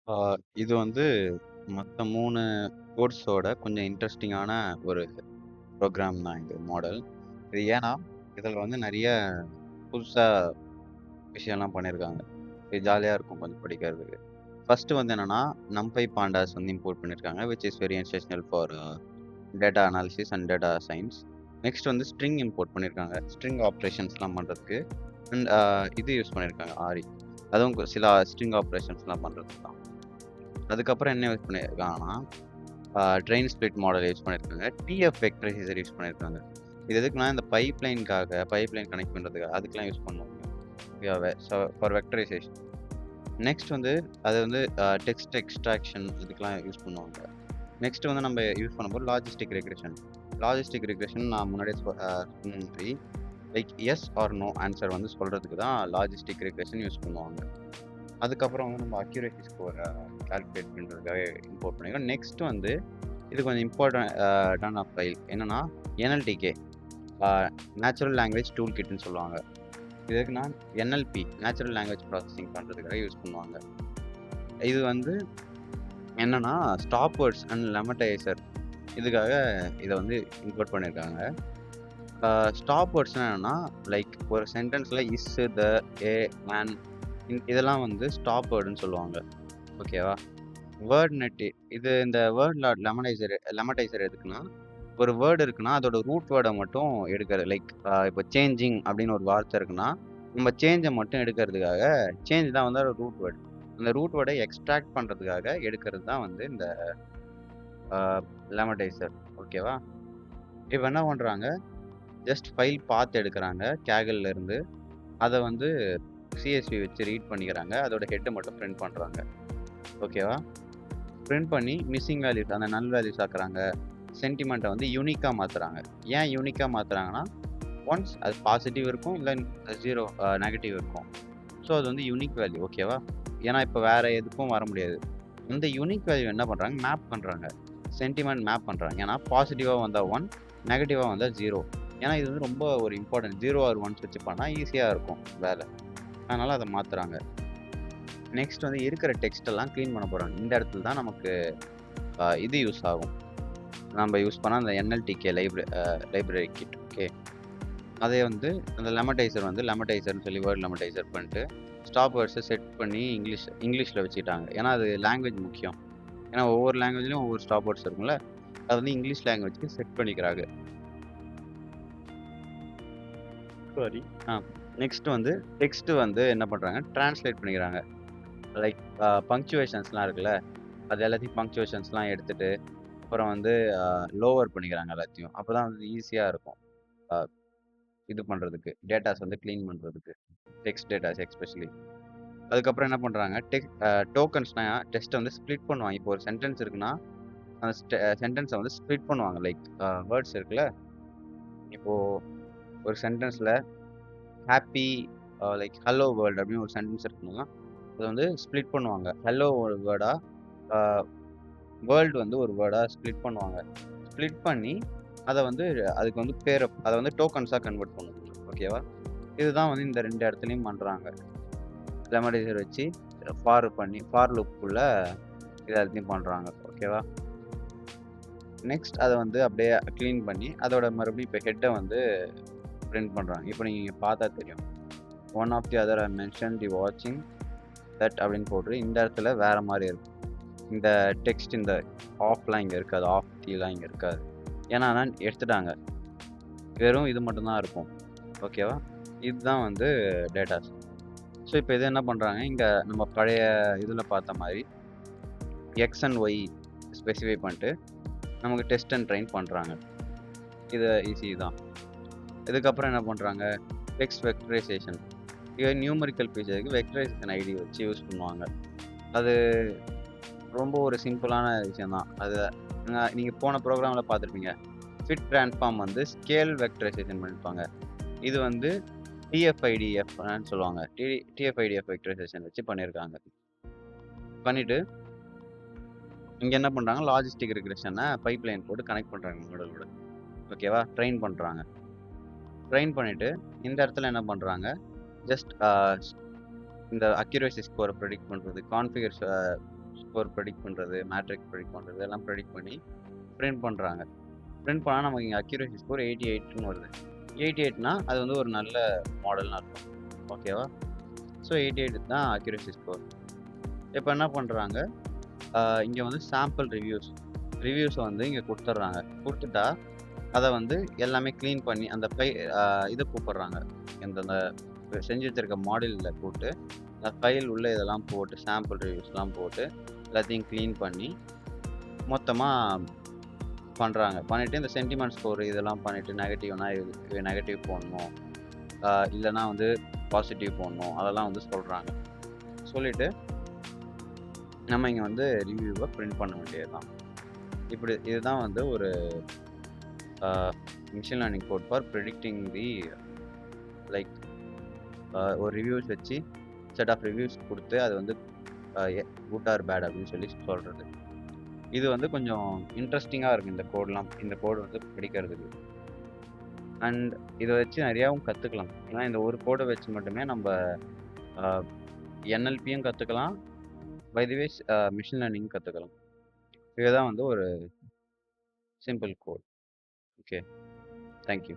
ஆ இது வந்து மத்த 3 கோர்ஸோட கொஞ்சம் இன்ட்ரஸ்டிங்கான ஒரு ப்ரோகிராம் தான் இது மாடல். இது ஏன்னா, இதில வந்து நெறைய புதுசா விஷயம்லாம் பண்ணியிருக்காங்க. இது ஜாலியா இருக்கும் கொஞ்சம் படிக்கிறதுக்கு. ஃபர்ஸ்ட்டு வந்து என்னன்னா, NumPy Pandas வந்து இம்போர்ட் பண்ணியிருக்காங்க. Which is very essential for data analysis and data science. Next வந்து ஸ்ட்ரிங் இம்போர்ட் பண்ணியிருக்காங்க. ஸ்ட்ரிங் ஆப்பரேஷன்ஸ்லாம் பண்றதுக்கு. அண்ட் இது யூஸ் பண்ணியிருக்காங்க ஆரி. அதுவும் சில ஸ்ட்ரிங் ஆப்பரேஷன்ஸ்லாம் பண்றதுக்கு தான். அதுக்கப்புறம் என்ன யூஸ் பண்ணியிருக்காங்கன்னா ட்ரெயின் ஸ்ப்ளிட் மாடல் யூஸ் பண்ணியிருக்காங்க. டிஎஃப் வெக்டரைசர் யூஸ் பண்ணியிருக்காங்க. இது எதுக்குன்னா, இந்த பைப்லைன் கனெக்ட் பண்றதுக்காக அதுக்கெல்லாம் யூஸ் பண்ணுவாங்க. ஃபார் வெக்டரைசேஷன். நெக்ஸ்ட் வந்து அது வந்து டெக்ஸ்ட் எக்ஸ்ட்ராக்ஷன் இதுக்கெல்லாம் யூஸ் பண்ணுவாங்க. நெக்ஸ்ட் வந்து நம்ம யூஸ் பண்ணும்போது லாஜிஸ்டிக் ரெக்ரெஷன். லாஜிஸ்டிக் ரெக்ரெஷன் நான் முன்னாடியே சொன்ன மாதிரி like yes or no answer வந்து சொல்றதுக்கு தான் லாஜிஸ்டிக் ரெக்ரெஷன் யூஸ் பண்ணுவாங்க. அதுக்கப்புறம் வந்து நம்ம அக்யூரசி ஸ்கோர கால்குலேட் பண்றதுக்காக இம்போர்ட் பண்ணிருக்கோம். நெக்ஸ்ட் வந்து இது கொஞ்சம் டான ஃபைல் என்னன்னா, NLTK ஆ நேச்சுரல் லாங்குவேஜ் டூல் கிட்ன்னு சொல்லுவாங்க. இது எதுக்குன்னா, NLP நேச்சுரல் லாங்குவேஜ் ப்ராசஸிங் பண்றதுக்காக யூஸ் பண்ணுவாங்க. இது வந்து என்னன்னா, ஸ்டாப் வேர்ட்ஸ் அண்ட் லெமடைசர் இதுக்காக இத வந்து இம்போர்ட் பண்ணியிருக்காங்க. ஸ்டாப் வேர்ட்ஸ்னா என்னன்னா, லைக் ஒரு சென்டென்ஸ்ல இஸ், த, ஏ, மேன் இதெல்லாம் வந்து ஸ்டாப் வேர்டுன்னு சொல்லுவாங்க. ஓகேவா? வேர்ட் நெட் இது இந்த வேர்ட் லெமடைசர் எதுக்குன்னா, ஒரு வேர்ட் இருக்குன்னா, அதோட ரூட் வேர்ட மட்டும் எடுக்கிறது. லைக் இப்போ சேஞ்சிங் அப்படின்னு ஒரு வார்த்தை இருக்குன்னா, நம்ம சேஞ்ச மட்டும் எடுக்கிறதுக்காக சேஞ்ச் தான் வந்து அதோட ரூட் வேர்ட். அந்த ரூட் வேர்ட எக்ஸ்ட்ராக்ட் பண்றதுக்காக எடுக்கிறது தான் வந்து இந்த அ லெமடைசர். ஓகேவா? இப்ப என்ன பண்றாங்க, ஜஸ்ட் ஃபைல் பாத் எடுக்குறாங்க Kaggleல இருந்து. அத வந்து CSV வச்சு ரீட் பண்ணிக்கிறாங்க. அதோட ஹெட்ட மட்டும் பிரிண்ட் பண்றாங்க. ஓகேவா? பிரிண்ட் பண்ணி மிஸ்ஸிங் வேல்யூஸ் அந்த நல் வேல்யூஸ் ஆக்குறாங்க. சென்டிமெண்ட்ட வந்து யூனிக்கா மாத்துறாங்க. ஏன் யூனிக்கா மாத்துறாங்கன்னா, ஒன்ஸ் அது பாசிட்டிவ் இருக்கும். இல்ல 0 நெகட்டிவ் இருக்கும். ஸோ அது வந்து யூனிக் வேல்யூ ஓகேவா? ஏன்னா இப்ப வேற எதுக்கும் வர முடியாது. இந்த யூனிக் வேல்யூ என்ன பண்றாங்க, மேப் பண்றாங்க. சென்டிமெண்ட் மேப் பண்றாங்க. ஏன்னா பாசிட்டிவா வந்தா 1, நெகட்டிவா வந்தா 0. ஏன்னா இது வந்து ரொம்ப ஒரு இம்பார்ட்டன்ட் 0 ஆர் 1 வச்சு பண்ணா ஈஸியா இருக்கும் வேல. அதனால அத மாத்துறாங்க. நெக்ஸ்ட் வந்து இருக்கிற டெக்ஸ்ட் எல்லாம் கிளீன் பண்ண போறாங்க. இந்த இடத்துல தான் நமக்கு இது யூஸ் ஆகும். நம்ம யூஸ் பண்ண அந்த NLTK லைப்ரரி கிட் ஓகே. அதே வந்து அந்த லெமடைசர்ன்னு சொல்லி வேர்ட் லெமடைசர் பண்ணிட்டு, ஸ்டாப் வேர்ட்ஸ செட் பண்ணி இங்கிலீஷ்ல வச்சுக்கிட்டாங்க. ஏன்னா அது லாங்குவேஜ் முக்கியம். ஏன்னா ஒவ்வொரு லாங்குவேஜ்லயும் ஒவ்வொரு ஸ்டாப் வேர்ட்ஸ் இருக்கும்ல. அது வந்து இங்கிலீஷ் லாங்குவேஜ்க்கு செட் பண்ணிக்கிறாங்க. சாரி. ஆ நெக்ஸ்ட் வந்து டெக்ஸ்ட் வந்து என்ன பண்றாங்க, டிரான்ஸ்லேட் பண்ணிக்கிறாங்க. லைக் பங்க்சுவேஷன்ஸ்லாம் இருக்குல்ல, அது எல்லாத்தையும் பங்க்சுவேஷன்ஸ்லாம் எடுத்துட்டு, அப்புறம் வந்து லோவர் பண்ணிக்கிறாங்க எல்லாத்தையும். அப்பதான் வந்து ஈஸியா இருக்கும். அ இது பண்றதுக்கு. டேட்டாஸ் வந்து கிளீன் பண்றதுக்கு. Text datas especially. அதுக்கப்புறம் என்ன பண்றாங்க, டோக்கன்ஸ்னா டெக்ஸ்ட்ட வந்து ஸ்ப்ளிட் பண்ணுவாங்க. இப்போ ஒரு சென்டென்ஸ் இருக்குன்னா, அந்த சென்டென்ஸ வந்து ஸ்ப்ளிட் பண்ணுவாங்க. லைக் வேர்ட்ஸ் இருக்குல்ல, இப்போ ஒரு சென்டென்ஸ்ல ஹேப்பி லைக் ஹலோ வேர்ல்ட் அப்படின்னு ஒரு சென்டென்ஸ் இருக்குன்னா, அத வந்து ஸ்ப்ளிட் பண்ணுவாங்க. ஹலோ ஒரு வேர்டா, அ வேர்ல்ட் வந்து ஒரு வேர்டா ஸ்ப்ளிட் பண்ணுவாங்க. ஸ்ப்ளிட் பண்ணி அத வந்து அதுக்கு வந்து அத வந்து டோக்கன்ஸா கன்வெர்ட் பண்ணுவாங்க. ஓகேவா? இதுதான் வந்து இந்த 2 இடத்துலயும் பண்றாங்க. லெமடைசர் வச்சு ஃபார் லூப்க்குள்ள இது எல்லாத்தையும் பண்றாங்க. ஓகேவா? நெக்ஸ்ட் அத வந்து அப்படியே கிளீன் பண்ணி, அதோட மறுபடியும் இப்ப ஹெட்ட வந்து பிரிண்ட் பண்றாங்க. இப்ப நீங்க பார்த்தா தெரியும். One of the other I mention the வாட்சிங் தட் அப்படின்னு போட்டு இந்த இடத்துல வேற மாரி இருக்கும். இந்த டெக்ஸ்ட் இந்த ஆஃப்லாம் இங்க இருக்காது. ஆஃப் கீலாம் இங்க இருக்காது. ஏன்னா எடுத்துட்டாங்க. வெறும் இது மட்டும் தான் இருக்கும். ஓகேவா? இதுதான் வந்து டேட்டாஸ். ஸோ இப்ப இத என்ன பண்றாங்க, இங்க நம்ம பழைய இதுல பார்த்த மாரி எக்ஸ் அண்ட் ஒய் ஸ்பெசிஃபை பண்ணிட்டு, நமக்கு டெஸ்ட் அண்ட் ட்ரெயின் பண்றாங்க. இது ஈஸி தான். இதுக்கப்புறம் என்ன பண்றாங்க, டெக்ஸ்ட் வெக்டரைசேஷன். இது நியூமெரிக்கல் ஃபீச்சருக்கு வெக்டரைசேஷன் ஐடி வச்சு யூஸ் பண்ணுவாங்க. அது ரொம்ப ஒரு சிம்பிளான விஷயம் தான். அது நீங்க போன ப்ரோகிராம்ல பார்த்துருப்பீங்க. ஃபிட் ட்ரான்ஸ்ஃபார்ம் வந்து ஸ்கேல் வெக்டரைசேஷன் பண்ணியிருப்பாங்க. இது வந்து டிஎஃப்ஐடிஎஃப்ன்னு சொல்லுவாங்க. டிஎஃப்ஐடிஎஃப் வெக்டரைசேஷன் வச்சு பண்ணியிருக்காங்க. பண்ணிட்டு இங்க என்ன பண்றாங்க, லாஜிஸ்டிக் ரிக்ரெஷன பைப்லைன் போட்டு கனெக்ட் பண்றாங்க மாடலோட. ஓகேவா? ட்ரெயின் பண்றாங்க. ட்ரெயின் பண்ணிட்டு இந்த இடத்துல என்ன பண்றாங்க, ஜஸ்ட் இந்த அக்யூரசி ஸ்கோர பிரெடிக்ட் பண்றது, கான்ஃபிகர் ஸ்கோர் ப்ரெடிக்ட் பண்ணுறது, மேட்ரிக்ஸ் ப்ரெடிக்ட் பண்ணுறது எல்லாம் ப்ரெடிக்ட் பண்ணி பிரிண்ட் பண்ணுறாங்க. பிரிண்ட் பண்ணால் நமக்கு இங்கே அக்யூரசி ஸ்கோர் 88ன்னு வருது. 88னா அது வந்து ஒரு நல்ல மாடல்னு அர்த்தம். ஓகேவா? ஸோ 88 தான் அக்யூரசி ஸ்கோர். இப்போ என்ன பண்ணுறாங்க, இங்கே வந்து சாம்பிள் ரிவ்யூஸை வந்து இங்கே கொடுத்துட்றாங்க. கொடுத்துட்டா அதை வந்து எல்லாமே க்ளீன் பண்ணி அந்த இதை கூப்பிட்றாங்க. இந்த செஞ்சு வச்சிருக்க மாடலில் போட்டு அந்த ஃபைல் உள்ள இதெல்லாம் போட்டு சாம்பிள் ரிவ்யூஸ்லாம் போட்டு எல்லாத்தையும் க்ளீன் பண்ணி மொத்தமாக பண்ணுறாங்க. பண்ணிவிட்டு இந்த சென்டிமெண்ட் ஸ்கோர் இதெல்லாம் பண்ணிவிட்டு நெகட்டிவ்னா இது நெகட்டிவ் போடணும், இல்லைனா வந்து பாசிட்டிவ் போடணும், அதெல்லாம் வந்து சொல்கிறாங்க. சொல்லிவிட்டு நம்ம இங்கே வந்து ரிவ்யூவை பிரிண்ட் பண்ண வேண்டியது தான். இதுதான் வந்து ஒரு machine learning code for predicting the like ஒரு ரிவ்யூஸ் வச்சு செட் ஆஃப் ரிவ்யூஸ் கொடுத்து அது வந்து குட் ஆர் பேட் அப்படின்னு சொல்லி சொல்கிறது. இது வந்து கொஞ்சம் இன்ட்ரெஸ்டிங்காக இருக்குது இந்த கோடு வந்து படிக்கிறதுக்கு. அண்ட் இதை வச்சு நிறையாவும் கற்றுக்கலாம். ஏன்னா இந்த ஒரு கோடை வச்சு மட்டுமே நம்ம என்எல்பியும் கற்றுக்கலாம், by the way machine learning கற்றுக்கலாம். இதுதான் வந்து ஒரு சிம்பிள் கோட். Okay, thank you.